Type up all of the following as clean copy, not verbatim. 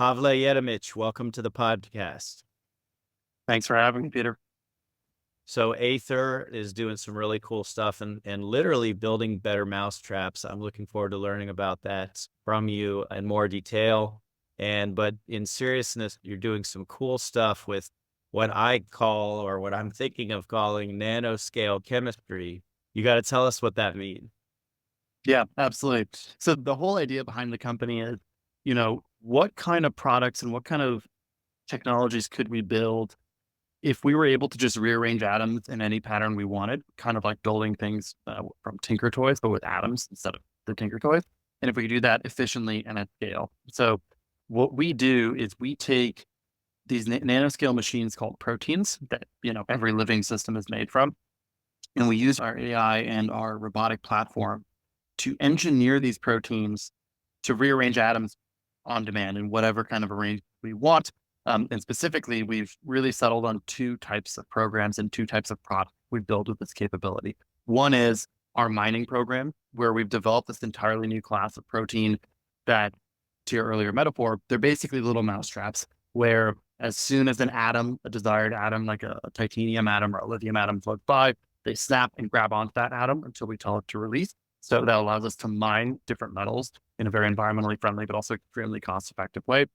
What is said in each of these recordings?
Pavle Jeremić, welcome to the podcast. Thanks for having me, Peter. So Aether is doing some really cool stuff and literally building better mousetraps. I'm looking forward to learning about that from you in more detail. But in seriousness, you're doing some cool stuff with what I call, or what I'm thinking of calling, nanoscale chemistry. You got to tell us what that means. Yeah, absolutely. So the whole idea behind the company is, what kind of products and what kind of technologies could we build if we were able to just rearrange atoms in any pattern we wanted, kind of like building things from Tinker Toys, but with atoms instead of the Tinker Toys. And if we could do that efficiently and at scale. So what we do is we take these nanoscale machines called proteins that, every living system is made from. And we use our AI and our robotic platform to engineer these proteins to rearrange atoms on demand in whatever kind of arrangement we want. And specifically, we've really settled on two types of programs and two types of products we build with this capability. One is our mining program, where we've developed this entirely new class of protein that, to your earlier metaphor, they're basically little mousetraps where as soon as an atom, a desired atom, like a titanium atom or a lithium atom floats by, they snap and grab onto that atom until we tell it to release. So that allows us to mine different metals in a very environmentally friendly, but also extremely cost-effective way.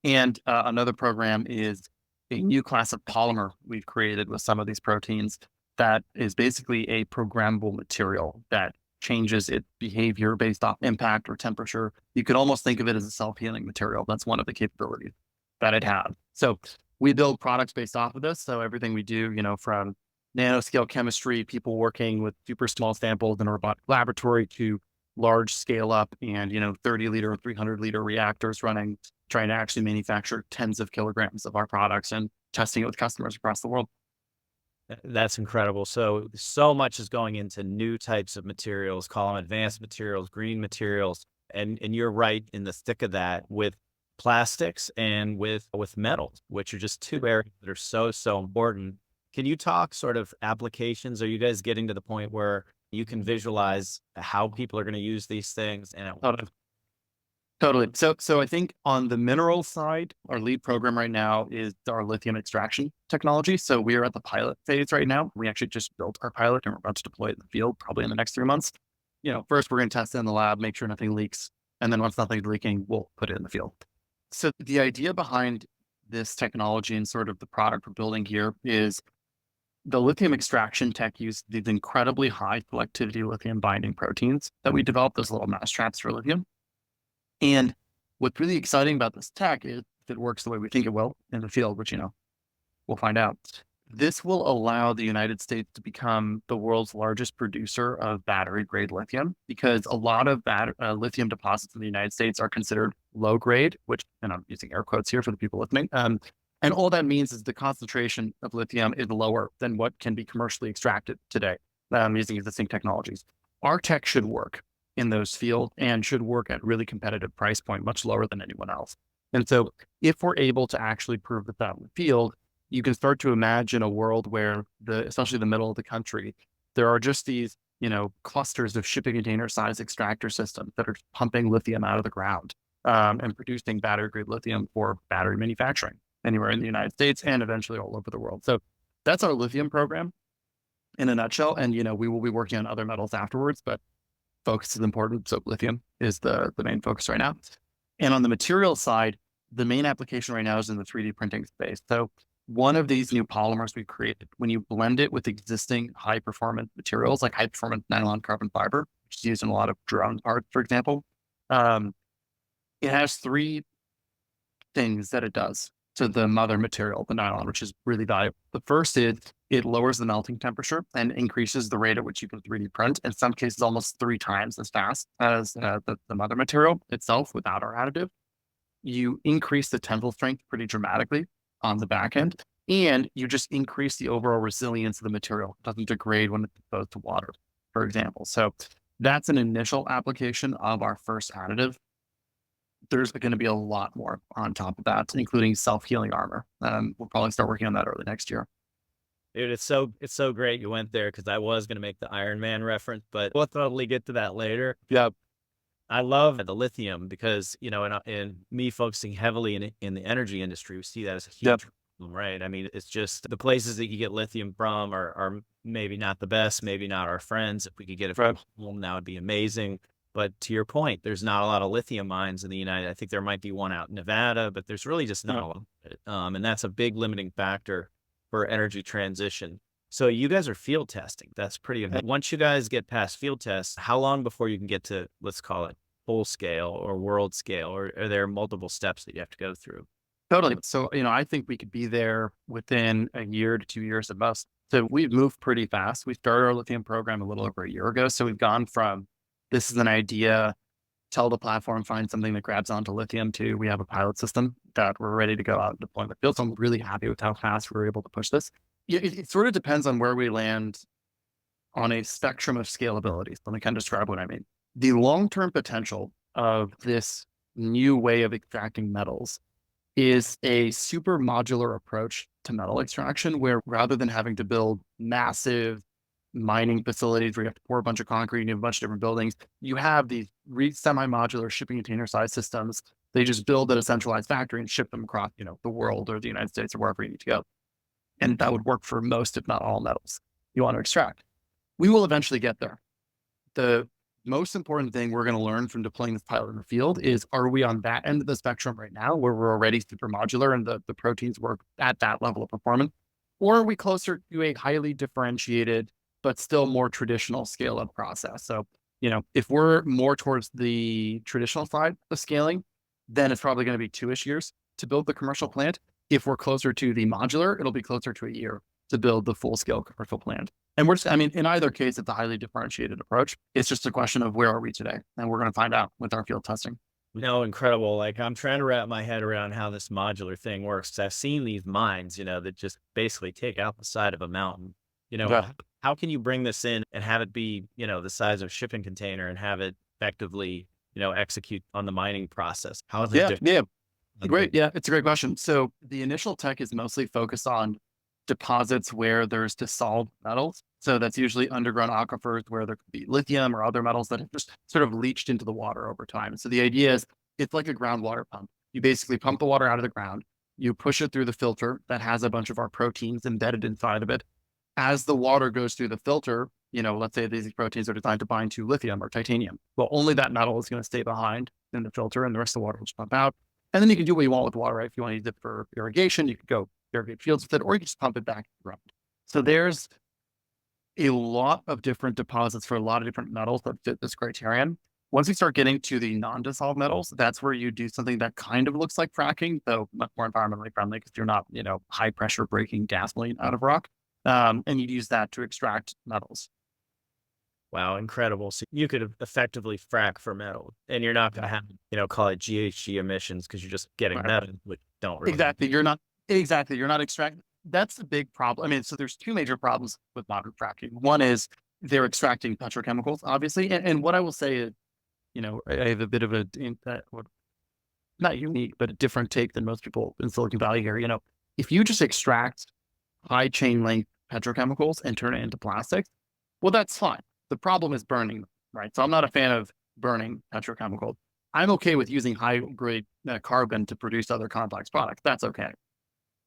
And another program is a new class of polymer we've created with some of these proteins that is basically a programmable material that changes its behavior based off impact or temperature. You could almost think of it as a self-healing material. That's one of the capabilities that it has. So we build products based off of this. So everything we do, from nanoscale chemistry, people working with super small samples in a robotic laboratory, to large scale up and, 30 liter or 300 liter reactors running, trying to actually manufacture tens of kilograms of our products and testing it with customers across the world. That's incredible. So much is going into new types of materials, call them advanced materials, green materials. And you're right in the thick of that with plastics and with metals, which are just two areas that are so important. Can you talk sort of applications? Are you guys getting to the point where you can visualize how people are going to use these things? Totally. So I think on the mineral side, our lead program right now is our lithium extraction technology. So we are at the pilot phase right now. We actually just built our pilot and we're about to deploy it in the field probably in the next 3 months. First we're going to test it in the lab, make sure nothing leaks. And then once nothing's leaking, we'll put it in the field. So the idea behind this technology and sort of the product we're building here is the lithium extraction tech uses these incredibly high selectivity lithium binding proteins that we developed, those little mousetraps for lithium. And what's really exciting about this tech is if it works the way we think it will in the field, which, we'll find out. This will allow the United States to become the world's largest producer of battery grade lithium, because a lot of lithium deposits in the United States are considered low grade, which, and I'm using air quotes here for the people listening. And all that means is the concentration of lithium is lower than what can be commercially extracted today using existing technologies. Our tech should work in those fields and should work at really competitive price point, much lower than anyone else. And so if we're able to actually prove that in the field, you can start to imagine a world where especially the middle of the country, there are just these, clusters of shipping container size extractor systems that are pumping lithium out of the ground and producing battery grade lithium for battery manufacturing anywhere in the United States and eventually all over the world. So that's our lithium program in a nutshell. And, we will be working on other metals afterwards, but focus is important. So lithium is the main focus right now. And on the material side, the main application right now is in the 3D printing space. So one of these new polymers we've created, when you blend it with existing high performance materials, like high performance nylon carbon fiber, which is used in a lot of drone parts, for example, it has three things that it does to the mother material, the nylon, which is really valuable. The first is it lowers the melting temperature and increases the rate at which you can 3D print, in some cases almost 3 times as fast as the mother material itself without our additive. You increase the tensile strength pretty dramatically on the back end, and you just increase the overall resilience of the material. It doesn't degrade when it's exposed to water, for example. So that's an initial application of our first additive. There's going to be a lot more on top of that, including self-healing armor. We'll probably start working on that early next year. Dude, it's so great you went there, because I was going to make the Iron Man reference, but we'll totally get to that later. Yeah. I love the lithium because, in me focusing heavily in the energy industry, we see that as a Yep. huge problem, right? I mean, it's just the places that you get lithium from are maybe not the best, maybe not our friends. If we could get it Right. from home, that would be amazing. But to your point, there's not a lot of lithium mines in the United. I think there might be one out in Nevada, but there's really just not Yeah. a lot of it. And that's a big limiting factor for energy transition. So you guys are field testing. That's pretty. Once you guys get past field tests, how long before you can get to, let's call it, full scale or world scale, or are there multiple steps that you have to go through? Totally. So, I think we could be there within a year to 2 years at most. So we've moved pretty fast. We started our lithium program a little over a year ago. So we've gone from this is an idea, tell the platform, find something that grabs onto lithium to we have a pilot system that we're ready to go out and deploy in the field. So I'm really happy with how fast we were able to push this. Yeah, it sort of depends on where we land on a spectrum of scalability. So let me kind of describe what I mean. The long-term potential of this new way of extracting metals is a super modular approach to metal extraction, where rather than having to build massive mining facilities where you have to pour a bunch of concrete and you have a bunch of different buildings, you have these semi-modular shipping container size systems. They just build at a centralized factory and ship them across, the world or the United States or wherever you need to go. And that would work for most, if not all, metals you want to extract. We will eventually get there. The most important thing we're going to learn from deploying this pilot in the field is, are we on that end of the spectrum right now where we're already super modular and the proteins work at that level of performance? Or are we closer to a highly differentiated, but still more traditional scale up process? So, if we're more towards the traditional side of scaling, then it's probably going to be 2-ish years to build the commercial plant. If we're closer to the modular, it'll be closer to a year to build the full scale commercial plant. And in either case, it's a highly differentiated approach. It's just a question of where are we today? And we're going to find out with our field testing. No, incredible. Like I'm trying to wrap my head around how this modular thing works. 'Cause I've seen these mines, that just basically take out the side of a mountain. Yeah. How can you bring this in and have it be, the size of a shipping container and have it effectively, execute on the mining process? How is it Yeah. different? Yeah. Great. Yeah. It's a great question. So the initial tech is mostly focused on deposits where there's dissolved metals. So that's usually underground aquifers where there could be lithium or other metals that have just sort of leached into the water over time. So the idea is it's like a groundwater pump. You basically pump the water out of the ground, you push it through the filter that has a bunch of our proteins embedded inside of it. As the water goes through the filter, let's say these proteins are designed to bind to lithium or titanium. Well, only that metal is going to stay behind in the filter and the rest of the water will just pump out. And then you can do what you want with water, right? If you want to use it for irrigation, you could go irrigate fields with it, or you can just pump it back to the ground. So there's a lot of different deposits for a lot of different metals that fit this criterion. Once we start getting to the non-dissolved metals, that's where you do something that kind of looks like fracking, though much more environmentally friendly because you're not, high pressure breaking gasoline out of rock. And you'd use that to extract metals. Wow, incredible. So you could effectively frack for metal and you're not going to have, call it GHG emissions because you're just getting Right. metal, which don't really. Exactly. You're not extracting. That's the big problem. So there's two major problems with modern fracking. One is they're extracting petrochemicals, obviously. And what I will say is, I have a bit of not unique, but a different take than most people in Silicon Valley here. If you just extract high chain length petrochemicals and turn it into plastics, well, that's fine. The problem is burning them, right? So I'm not a fan of burning petrochemicals. I'm okay with using high grade carbon to produce other complex products. That's okay.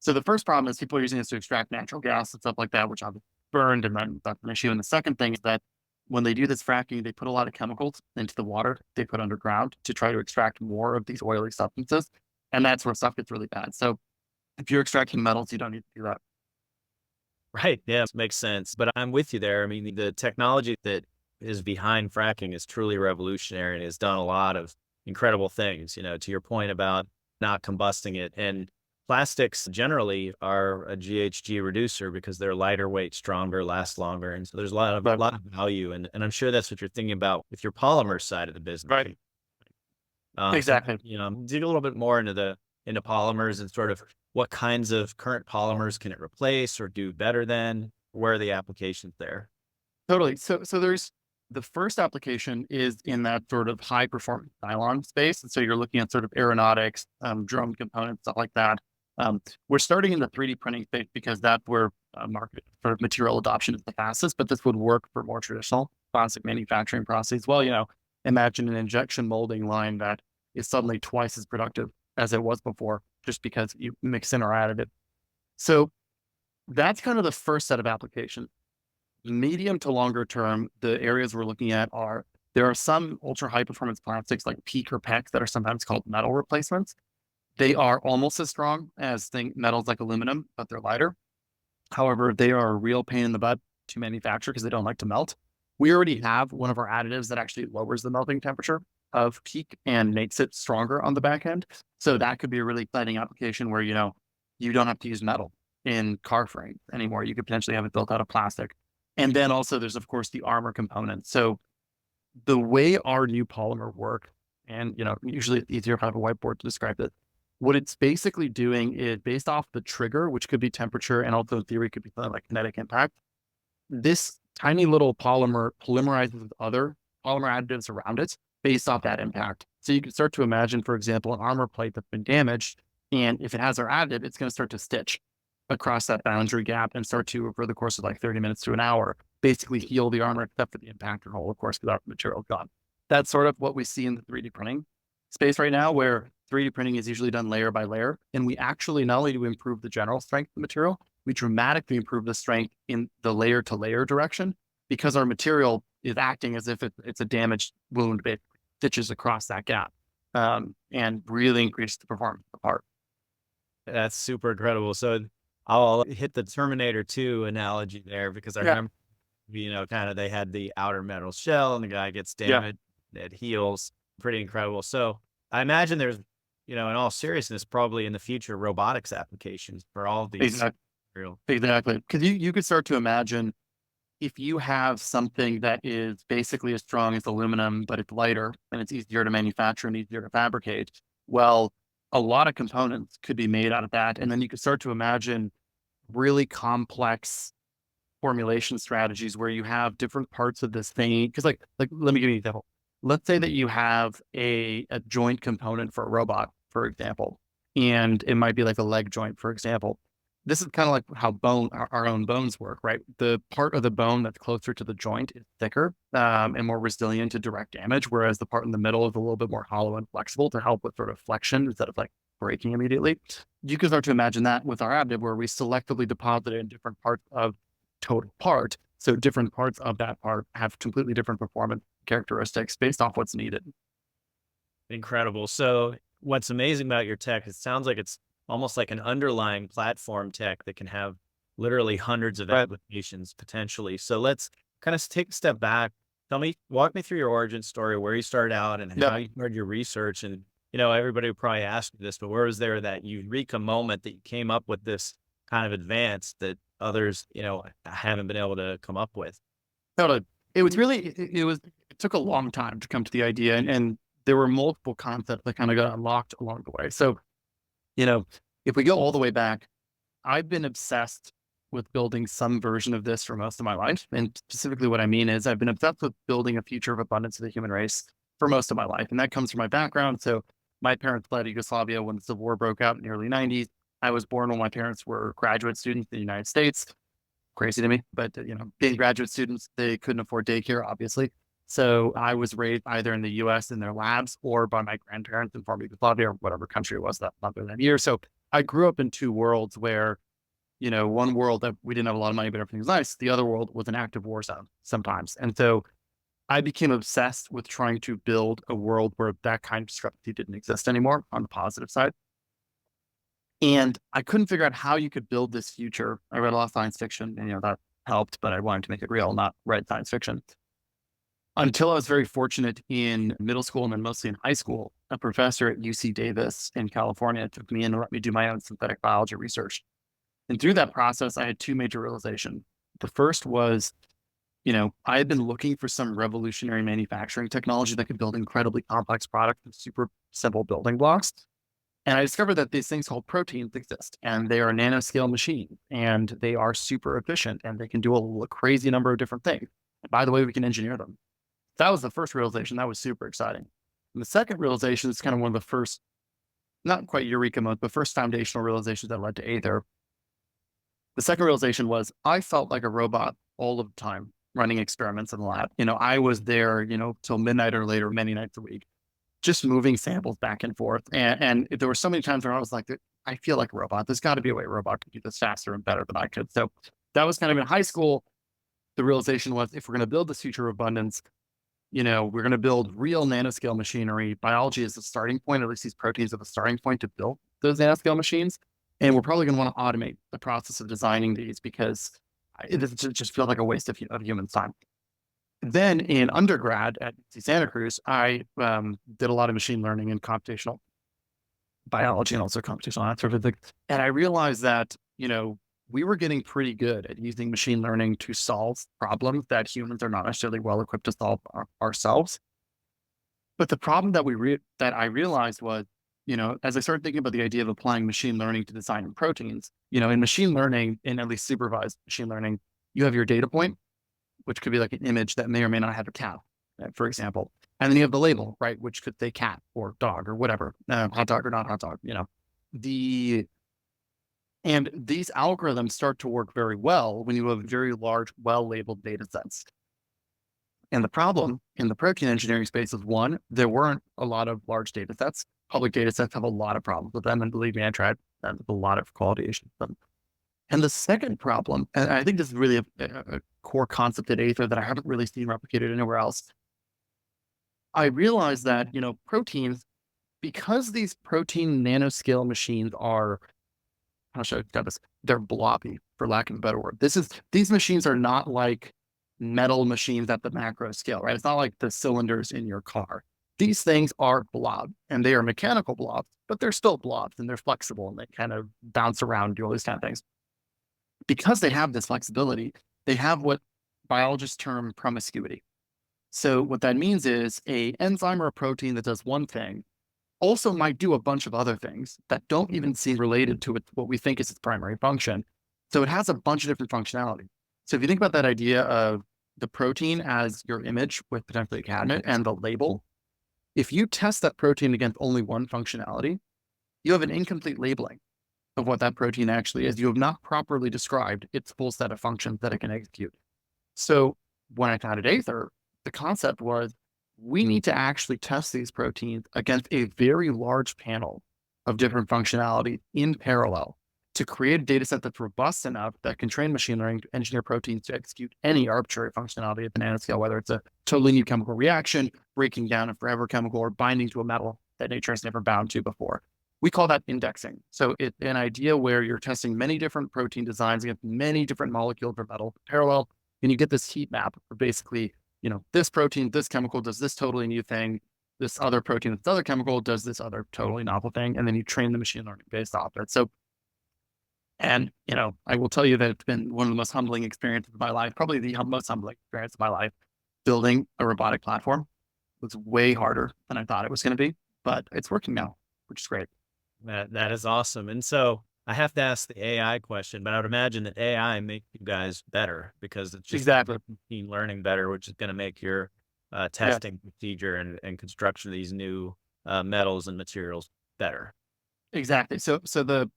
So the first problem is people are using this to extract natural gas and stuff like that, which I've burned, and then that's an issue. And the second thing is that when they do this fracking, they put a lot of chemicals into the water they put underground to try to extract more of these oily substances. And that's where stuff gets really bad. So if you're extracting metals, you don't need to do that. Right. Yeah, makes sense. But I'm with you there. I mean, the technology that is behind fracking is truly revolutionary and has done a lot of incredible things, to your point about not combusting it. And plastics generally are a GHG reducer because they're lighter weight, stronger, last longer. And so there's a lot of But value. And I'm sure that's what you're thinking about with your polymer side of the business. right. So, Exactly. dig a little bit more into polymers and sort of what kinds of current polymers can it replace or do better than? Where are the applications there? Totally. So there's the first application is in that sort of high performance nylon space. And so you're looking at sort of aeronautics, drone components, stuff like that. We're starting in the 3D printing space because that's where market for material adoption is the fastest, but this would work for more traditional plastic manufacturing processes. Well, imagine an injection molding line that is suddenly twice as productive as it was before, just because you mix in our additive. So that's kind of the first set of applications. Medium to longer term, the areas we're looking at are there are some ultra high performance plastics like PEEK or PEX that are sometimes called metal replacements. They are almost as strong as metals like aluminum, but they're lighter. However, they are a real pain in the butt to manufacture because they don't like to melt. We already have one of our additives that actually lowers the melting temperature of PEEK and makes it stronger on the back end. So that could be a really exciting application where, you don't have to use metal in car frames anymore. You could potentially have it built out of plastic. And then also there's, of course, the armor component. So the way our new polymer work, and, usually it's easier if I have a whiteboard to describe it. What it's basically doing is based off the trigger, which could be temperature and also in theory could be something like kinetic impact. This tiny little polymer polymerizes with other polymer additives around it based off that impact. So you can start to imagine, for example, an armor plate that's been damaged. And if it has our additive, it's going to start to stitch across that boundary gap and start to, over the course of like 30 minutes to an hour, basically heal the armor except for the impactor hole, of course, because our material is gone. That's sort of what we see in the 3D printing space right now, where 3D printing is usually done layer by layer. And we actually not only do we improve the general strength of the material, we dramatically improve the strength in the layer to layer direction because our material is acting as if it's a damaged wound, it stitches across that gap and really increases the performance of the part. That's super incredible. So I'll hit the Terminator 2 analogy there because I Yeah. remember, kind of they had the outer metal shell and the guy gets Yeah. damaged, it heals. Pretty incredible. So I imagine there's, in all seriousness, probably in the future, robotics applications for all of these Exactly. material. Exactly. Because you could start to imagine if you have something that is basically as strong as aluminum, but it's lighter and it's easier to manufacture and easier to fabricate, well, a lot of components could be made out of that. And then you could start to imagine really complex formulation strategies where you have different parts of this thing. Because let me give you an example. Let's say that you have a joint component for a robot, for example, and it might be like a leg joint, for example. This is kind of like how our own bones work, right? The part of the bone that's closer to the joint is thicker and more resilient to direct damage, whereas the part in the middle is a little bit more hollow and flexible to help with sort of flexion instead of like breaking immediately. You can start to imagine that with our additive, where we selectively deposit it in different parts of total part. So different parts of that part have completely different performance characteristics based off what's needed. Incredible. So what's amazing about your tech, it sounds like it's almost like an underlying platform tech that can have literally hundreds of Right. applications potentially. So let's kind of take a step back. Walk me through your origin story, where you started out and Yep. how you started your research. And, everybody would probably ask you this, but where was there that eureka moment that you came up with this kind of advance that others, haven't been able to come up with? Totally. It was really, it took a long time to come to the idea. And there were multiple concepts that kind of got unlocked along the way. So, you know, if we go all the way back, I've been obsessed with building some version of this for most of my life. And specifically what I mean is I've been obsessed with building a future of abundance of the human race for most of my life. And that comes from my background. So my parents fled Yugoslavia when the Civil War broke out in the early 90s. I was born when my parents were graduate students in the United States. Crazy to me, but being graduate students, they couldn't afford daycare, obviously. So I was raised either in the US in their labs or by my grandparents in former Yugoslavia or whatever country it was that month or that year. So I grew up in two worlds where, one world that we didn't have a lot of money, but everything was nice. The other world was an active war zone sometimes. And so I became obsessed with trying to build a world where that kind of discrepancy didn't exist anymore on the positive side. And I couldn't figure out how you could build this future. I read a lot of science fiction and, that helped, but I wanted to make it real, not write science fiction. Until I was very fortunate in middle school and then mostly in high school, a professor at UC Davis in California took me in and let me do my own synthetic biology research. And through that process, I had two major realizations. The first was, I had been looking for some revolutionary manufacturing technology that could build incredibly complex products with super simple building blocks. And I discovered that these things called proteins exist and they are nanoscale machines and they are super efficient and they can do a crazy number of different things. And by the way, we can engineer them. That was the first realization. That was super exciting. And the second realization is kind of one of the first, not quite eureka moments, but first foundational realizations that led to Aether. The second realization was I felt like a robot all of the time running experiments in the lab. I was there, till midnight or later, many nights a week, just moving samples back and forth. And there were so many times where I was like, I feel like a robot. There's got to be a way a robot could do this faster and better than I could. So that was kind of in high school. The realization was, if we're going to build this future of abundance, we're going to build real nanoscale machinery. Biology is the starting point, at least these proteins are the starting point to build those nanoscale machines. And we're probably going to want to automate the process of designing these because it just feels like a waste of human time. Then in undergrad at Santa Cruz, I did a lot of machine learning and computational biology and also computational that sort of thing. And I realized that, we were getting pretty good at using machine learning to solve problems that humans are not necessarily well equipped to solve ourselves. But the problem that I realized was, as I started thinking about the idea of applying machine learning to designing proteins, in machine learning, in at least supervised machine learning, you have your data point, which could be like an image that may or may not have a cow, for example. And then you have the label, right, which could say cat or dog or whatever, hot dog or not hot dog, and these algorithms start to work very well when you have very large, well-labeled data sets. And the problem in the protein engineering space is, one, there weren't a lot of large data sets. Public data sets have a lot of problems with them. And believe me, I tried a lot of quality issues with them. And the second problem, and I think this is really a core concept at Aether that I haven't really seen replicated anywhere else. I realized that, proteins, because these protein nanoscale machines are, I'll show you this, they're blobby, for lack of a better word. These machines are not like metal machines at the macro scale, right? It's not like the cylinders in your car. These things are blob, and they are mechanical blobs, but they're still blobs, and they're flexible, and they kind of bounce around, do all these kind of things. Because they have this flexibility, they have what biologists term promiscuity. So what that means is a enzyme or a protein that does one thing also might do a bunch of other things that don't even seem related to what we think is its primary function. So it has a bunch of different functionality. So if you think about that idea of the protein as your image with potentially a cabinet and the label, if you test that protein against only one functionality, you have an incomplete labeling of what that protein actually is. You have not properly described its full set of functions that it can execute. So when I founded Aether, the concept was, we need to actually test these proteins against a very large panel of different functionality in parallel to create a data set that's robust enough that can train machine learning to engineer proteins to execute any arbitrary functionality at the nanoscale, whether it's a totally new chemical reaction, breaking down a forever chemical, or binding to a metal that nature has never bound to before. We call that indexing. So it's an idea where you're testing many different protein designs against many different molecules of metal in parallel, and you get this heat map of basically, this protein, this chemical does this totally new thing. This other protein, this other chemical does this other totally novel thing. And then you train the machine learning based off it. So, and, I will tell you that it's been one of the most humbling experiences of my life, probably the most humbling experience of my life. Building a robotic platform was way harder than I thought it was going to be, but it's working now, which is great. That is awesome. And so I have to ask the AI question, but I would imagine that AI make you guys better because it's just Exactly. machine learning better, which is going to make your Yeah, testing procedure and construction of these new metals and materials better. exactly. So the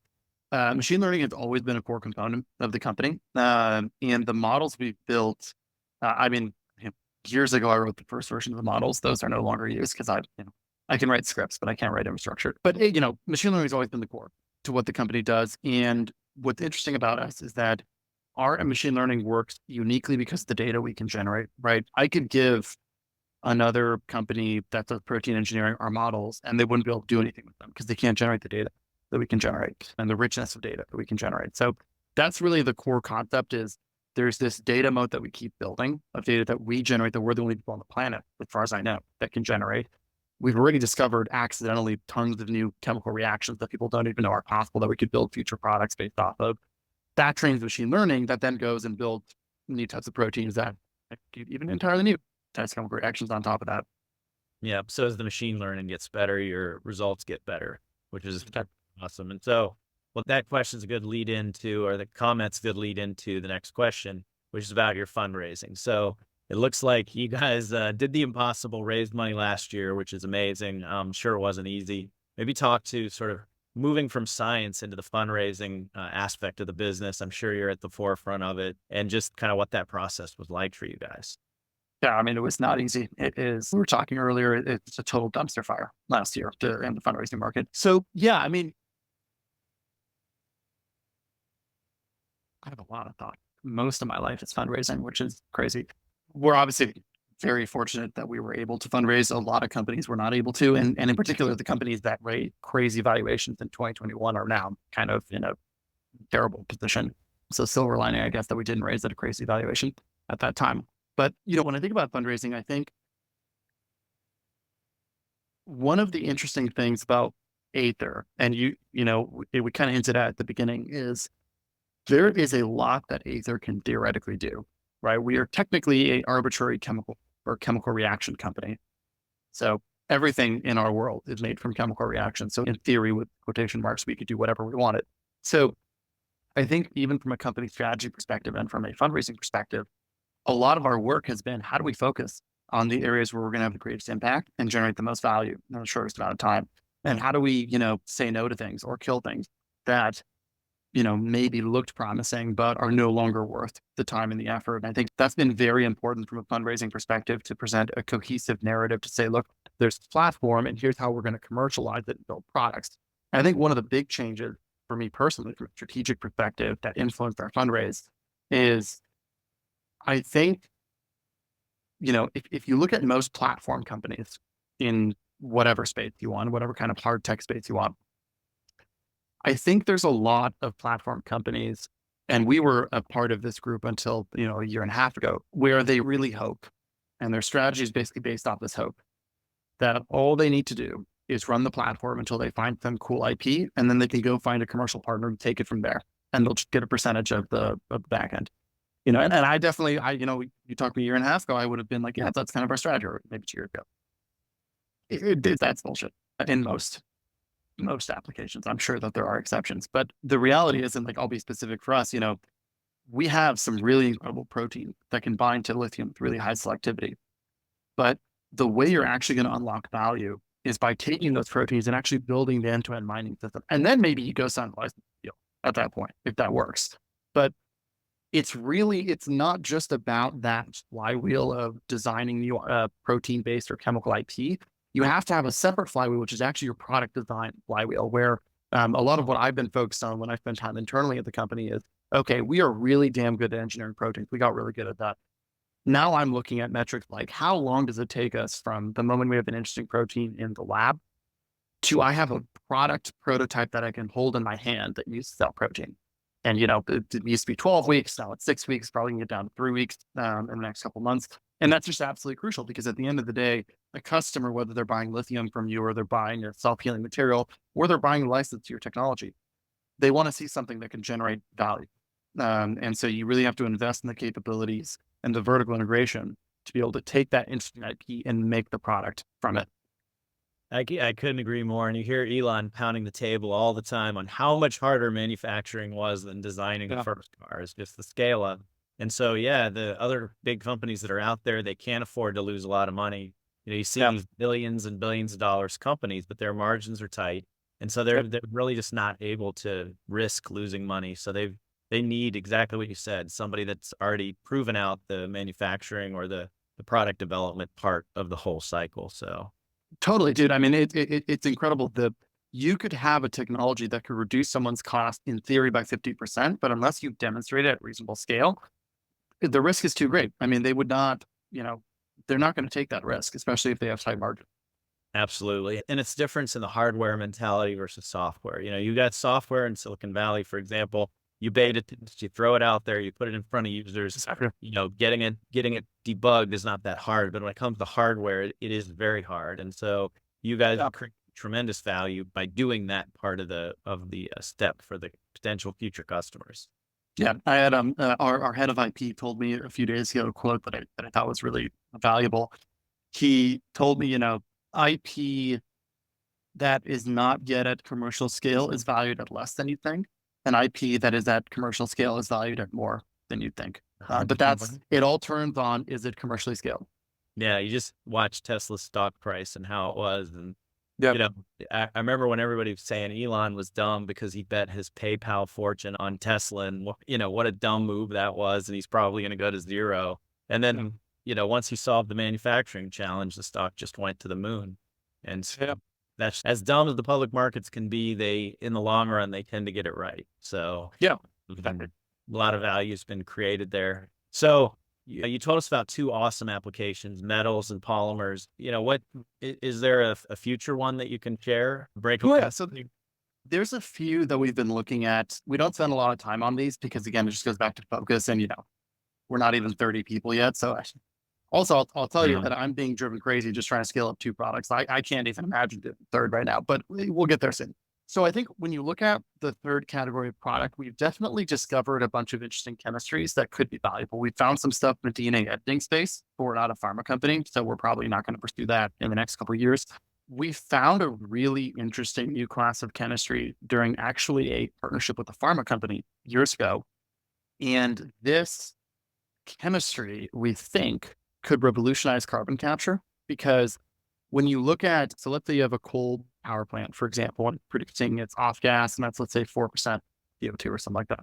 machine learning has always been a core component of the company. And the models we've built, I mean, years ago, I wrote the first version of the models. Those are no longer used because I can write scripts, but I can't write infrastructure. But, machine learning has always been the core to what the company does. And what's interesting about us is that our machine learning works uniquely because of the data we can generate, right? I could give another company that does protein engineering our models, and they wouldn't be able to do anything with them because they can't generate the data that we can generate and the richness of data that we can generate. So that's really the core concept, is there's this data moat that we keep building of data that we generate, that we're the only people on the planet, as far as I know, that can generate. We've already discovered accidentally tons of new chemical reactions that people don't even know are possible, that we could build future products based off of. That trains machine learning that then goes and builds new types of proteins that even entirely new types of chemical reactions on top of that. Yeah. So as the machine learning gets better, your results get better, which is awesome. And so, well, that question is a good lead into, or the comment's a good lead into the next question, which is about your fundraising. So it looks like you guys did the impossible, raised money last year, which is amazing. I'm sure it wasn't easy. Maybe talk to sort of moving from science into the fundraising aspect of the business. I'm sure you're at the forefront of it, and just kind of what that process was like for you guys. Yeah, I mean, it was not easy. It is. We were talking earlier. It's a total dumpster fire last year in the fundraising market. So yeah, I mean, I have a lot of thought. Most of my life is fundraising, which is crazy. We're obviously very fortunate that we were able to fundraise. A lot of companies were not able to, and in particular, the companies that raised crazy valuations in 2021 are now kind of in a terrible position. So silver lining, I guess, that we didn't raise at a crazy valuation at that time. But when I think about fundraising, I think one of the interesting things about Aether, and we kind of hinted at the beginning, is there is a lot that Aether can theoretically do, right? We are technically a arbitrary chemical or chemical reaction company. So everything in our world is made from chemical reactions. So in theory, with quotation marks, we could do whatever we wanted. So I think even from a company strategy perspective and from a fundraising perspective, a lot of our work has been, how do we focus on the areas where we're going to have the greatest impact and generate the most value in the shortest amount of time? And how do we, say no to things or kill things that, maybe looked promising, but are no longer worth the time and the effort? And I think that's been very important from a fundraising perspective, to present a cohesive narrative to say, look, there's this platform and here's how we're going to commercialize it and build products. And I think one of the big changes for me personally, from a strategic perspective, that influenced our fundraise is, I think, if you look at most platform companies in whatever space you want, whatever kind of hard tech space you want, I think there's a lot of platform companies, and we were a part of this group until, a year and a half ago, where they really hope, and their strategy is basically based off this hope, that all they need to do is run the platform until they find some cool IP, and then they can go find a commercial partner and take it from there, and they'll just get a percentage of the back end. And I definitely, you talked to me a year and a half ago, I would have been like, yeah, that's kind of our strategy, or maybe 2 years ago. That's bullshit in most applications. I'm sure that there are exceptions, but the reality is, and like, I'll be specific for us, we have some really incredible protein that can bind to lithium with really high selectivity. But the way you're actually going to unlock value is by taking those proteins and actually building the end-to-end mining system. And then maybe you go sign a license deal at that point, if that works. But it's not just about that flywheel of designing new protein-based or chemical IP. You have to have a separate flywheel, which is actually your product design flywheel, where a lot of what I've been focused on when I spend time internally at the company is, okay, we are really damn good at engineering proteins. We got really good at that. Now I'm looking at metrics like, how long does it take us from the moment we have an interesting protein in the lab to I have a product prototype that I can hold in my hand that uses that protein? And, it used to be 12 weeks. Now it's 6 weeks, probably can get down to 3 weeks in the next couple of months. And that's just absolutely crucial, because at the end of the day, a customer, whether they're buying lithium from you, or they're buying a self-healing material, or they're buying a license to your technology, they want to see something that can generate value. And so you really have to invest in the capabilities and the vertical integration to be able to take that interesting IP and make the product from it. I couldn't agree more. And you hear Elon pounding the table all the time on how much harder manufacturing was than designing the Yeah. first cars, just the scale up. And so, yeah, the other big companies that are out there, they can't afford to lose a lot of money. You see Yeah. these billions and billions of dollars companies, but their margins are tight. And so Yep. they're really just not able to risk losing money. So they need exactly what you said, somebody that's already proven out the manufacturing or the product development part of the whole cycle. So Totally, dude. I mean, it's incredible. You could have a technology that could reduce someone's cost in theory by 50%, but unless you demonstrate it at reasonable scale, the risk is too great. I mean, they would not, they're not going to take that risk, especially if they have high margin. absolutely. And it's difference in the hardware mentality versus software. You got software in Silicon Valley, for example, you beta it, you throw it out there, you put it in front of users, Exactly. getting it debugged is not that hard. But when it comes to hardware, it is very hard. And so you guys Yeah. create tremendous value by doing that part of the step for the potential future customers. Yeah. I had, our head of IP told me a few days ago a quote that I thought was really valuable. He told me, IP that is not yet at commercial scale is valued at less than you think. And IP that is at commercial scale is valued at more than you think. But it all turns on, is it commercially scaled? Yeah, you just watch Tesla's stock price and how it was, and you know, I remember when everybody was saying Elon was dumb because he bet his PayPal fortune on Tesla and, what a dumb move that was. And he's probably going to go to zero. And then, once he solved the manufacturing challenge, the stock just went to the moon. And Yeah. that's as dumb as the public markets can be. In the long run, they tend to get it right. So Yeah. a lot of value has been created there. So you told us about two awesome applications, metals and polymers. Is there a future one that you can share? Break. Oh, yeah. So there's a few that we've been looking at. We don't spend a lot of time on these because, again, it just goes back to focus, and we're not even 30 people yet. So also, I'll tell you that I'm being driven crazy just trying to scale up two products. I can't even imagine the third right now, but we'll get there soon. So I think when you look at the third category of product, we've definitely discovered a bunch of interesting chemistries that could be valuable. We found some stuff in the DNA editing space, but we're not a pharma company, so we're probably not going to pursue that in the next couple of years. We found a really interesting new class of chemistry during actually a partnership with a pharma company years ago. And this chemistry, we think, could revolutionize carbon capture because when you look at, so let's say you have a coal power plant, for example, and producing its off gas, and that's, let's say, 4% CO2 or something like that.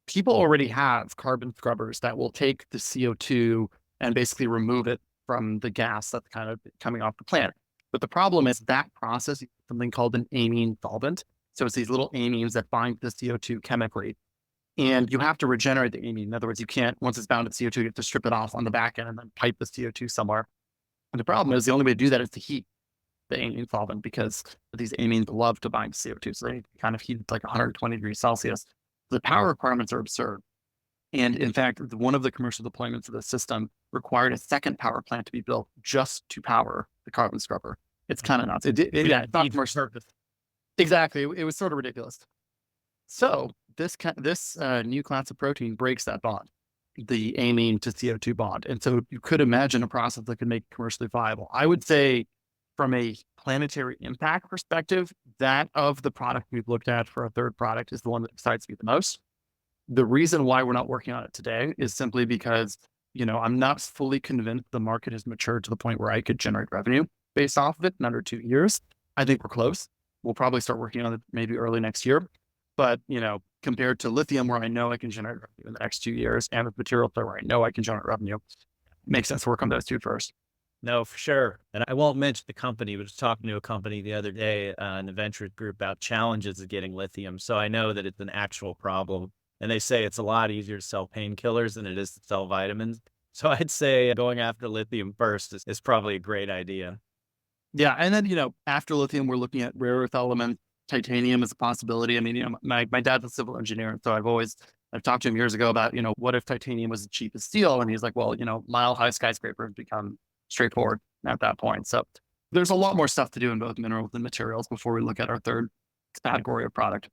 People already have carbon scrubbers that will take the CO2 and basically remove it from the gas that's kind of coming off the plant. But the problem is that process is something called an amine solvent. So it's these little amines that bind to the CO2 chemically. And you have to regenerate the amine. In other words, you can't, once it's bound to CO2, you have to strip it off on the back end and then pipe the CO2 somewhere. And the problem is the only way to do that is to heat the amine solvent because these amines love to bind to CO2. So they kind of heat like 120 degrees Celsius. The power requirements are absurd. And in fact, one of the commercial deployments of the system required a second power plant to be built just to power the carbon scrubber. It's kind of nuts. Yeah, it's not commercial. Exactly. It was sort of ridiculous. So this new class of protein breaks that bond, the amine to CO2 bond. And so you could imagine a process that could make it commercially viable. I would say from a planetary impact perspective, that of the product we've looked at for a third product is the one that excites me the most. The reason why we're not working on it today is simply because, I'm not fully convinced the market has matured to the point where I could generate revenue based off of it in under 2 years. I think we're close. We'll probably start working on it maybe early next year. But, compared to lithium, where I know I can generate revenue in the next 2 years, and with material player where I know I can generate revenue, makes sense to work on those two first. No, for sure. And I won't mention the company, but I was talking to a company the other day in the venture group about challenges of getting lithium. So I know that it's an actual problem. And they say it's a lot easier to sell painkillers than it is to sell vitamins. So I'd say going after lithium first is probably a great idea. Yeah. And then, after lithium, we're looking at rare earth elements. Titanium is a possibility. I mean, my dad's a civil engineer. So I've talked to him years ago about, what if titanium was as cheap as steel? And he's like, well, mile high skyscrapers become straightforward at that point. So there's a lot more stuff to do in both minerals and materials before we look at our third category of product.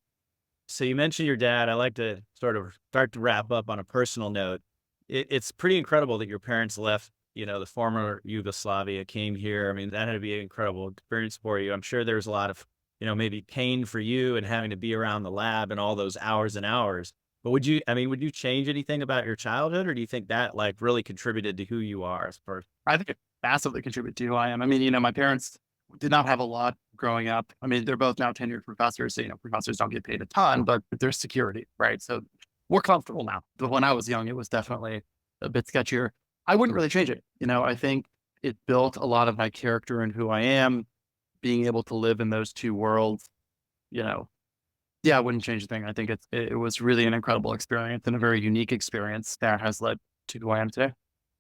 So you mentioned your dad. I like to sort of start to wrap up on a personal note. It's pretty incredible that your parents left, the former Yugoslavia, came here. I mean, that had to be an incredible experience for you. I'm sure there's a lot of, maybe pain for you and having to be around the lab and all those hours and hours. But would you change anything about your childhood, or do you think that like really contributed to who you are as a person? I think it massively contributed to who I am. I mean, my parents did not have a lot growing up. I mean, they're both now tenured professors. So, professors don't get paid a ton, but there's security, right? So we're comfortable now. But when I was young, it was definitely a bit sketchier. I wouldn't really change it. I think it built a lot of my character and who I am, being able to live in those two worlds, yeah, I wouldn't change a thing. I think it was really an incredible experience and a very unique experience that has led to who I am today.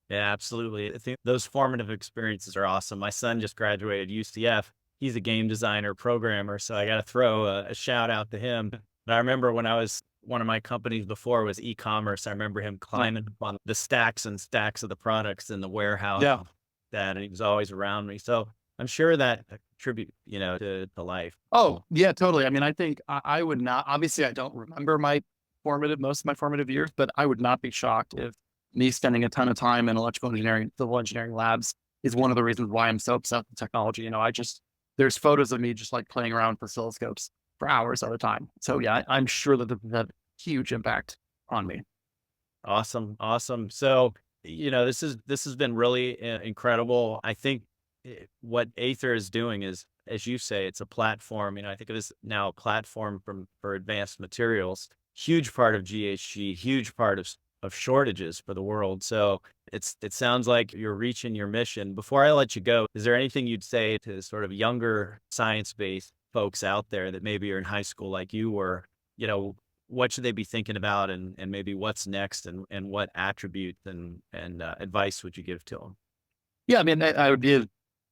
Yeah, absolutely. I think those formative experiences are awesome. My son just graduated UCF. He's a game designer, programmer, so I got to throw a shout out to him. But I remember when one of my companies before was e-commerce. I remember him climbing up on the stacks and stacks of the products in the warehouse. Yeah. And he was always around me. So I'm sure that contribute, to life. Oh, yeah, totally. I mean, I think I would not, obviously, I don't remember most of my formative years, but I would not be shocked if me spending a ton of time in electrical engineering, civil engineering labs is one of the reasons why I'm so obsessed with technology. There's photos of me just like playing around with oscilloscopes for hours at a time. So yeah, I'm sure that had huge impact on me. Awesome. Awesome. So, this has been really incredible. I think what Aether is doing is as you say, it's a platform. I think it is now a platform for advanced materials. Huge part of GHG, huge part of shortages for the world. So it sounds like you're reaching your mission. Before I let you go, is there anything you'd say to sort of younger science-based folks out there that maybe are in high school like you were, you know, what should they be thinking about and maybe what's next and what attributes and advice would you give to them? Yeah, I mean, I would give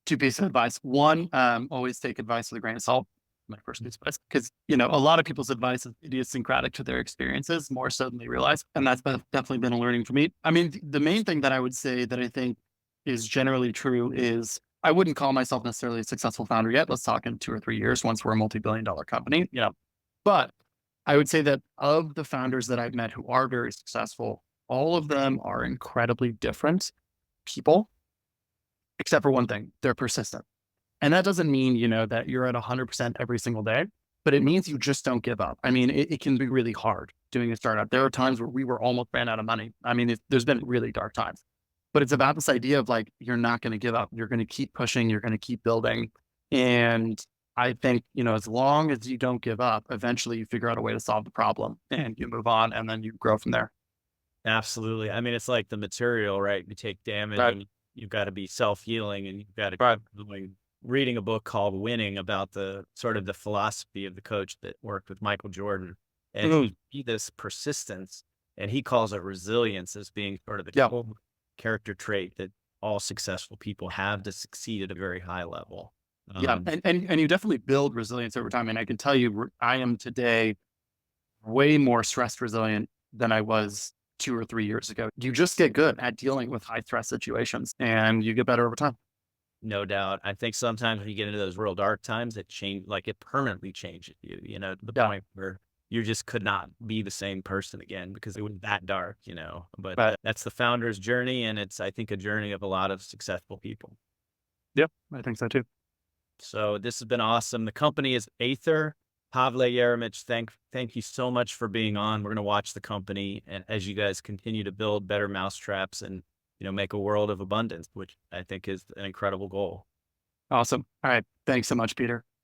two pieces of advice. One, always take advice with a grain of salt. My first piece of advice, because a lot of people's advice is idiosyncratic to their experiences, more so than they realize, and that's definitely been a learning for me. I mean, the main thing that I would say that I think is generally true is I wouldn't call myself necessarily a successful founder yet. Let's talk in 2 or 3 years once we're a multi-billion-dollar company. But I would say that of the founders that I've met who are very successful, all of them are incredibly different people, except for one thing, they're persistent. And that doesn't mean, that you're at 100% every single day, but it means you just don't give up. I mean, it can be really hard doing a startup. There are times where we were almost ran out of money. I mean, there's been really dark times, but it's about this idea of like, you're not going to give up. You're going to keep pushing. You're going to keep building. And I think, as long as you don't give up, eventually you figure out a way to solve the problem and you move on and then you grow from there. Absolutely. I mean, it's like the material, right? You take damage Right. and you've got to be self-healing and you've got to Right. keep going. Reading a book called Winning about the sort of the philosophy of the coach that worked with Michael Jordan. And Mhm. he this persistence and he calls it resilience as being sort of the Yeah. core character trait that all successful people have to succeed at a very high level. Yeah. Um, And you definitely build resilience over time. And I can tell you, I am today way more stress resilient than I was 2 or 3 years ago. You just get good at dealing with high stress situations and you get better over time. No doubt. I think sometimes when you get into those real dark times, it permanently changes you, to the Yeah. point where you just could not be the same person again because it was that dark. But But that's the founder's journey. And it's, I think, a journey of a lot of successful people. yeah, I think so too. So this has been awesome. The company is Aether. Pavle Jeremić, thank you so much for being on. We're going to watch the company and as you guys continue to build better mousetraps and make a world of abundance, which I think is an incredible goal. Awesome. All right. Thanks so much, Peter.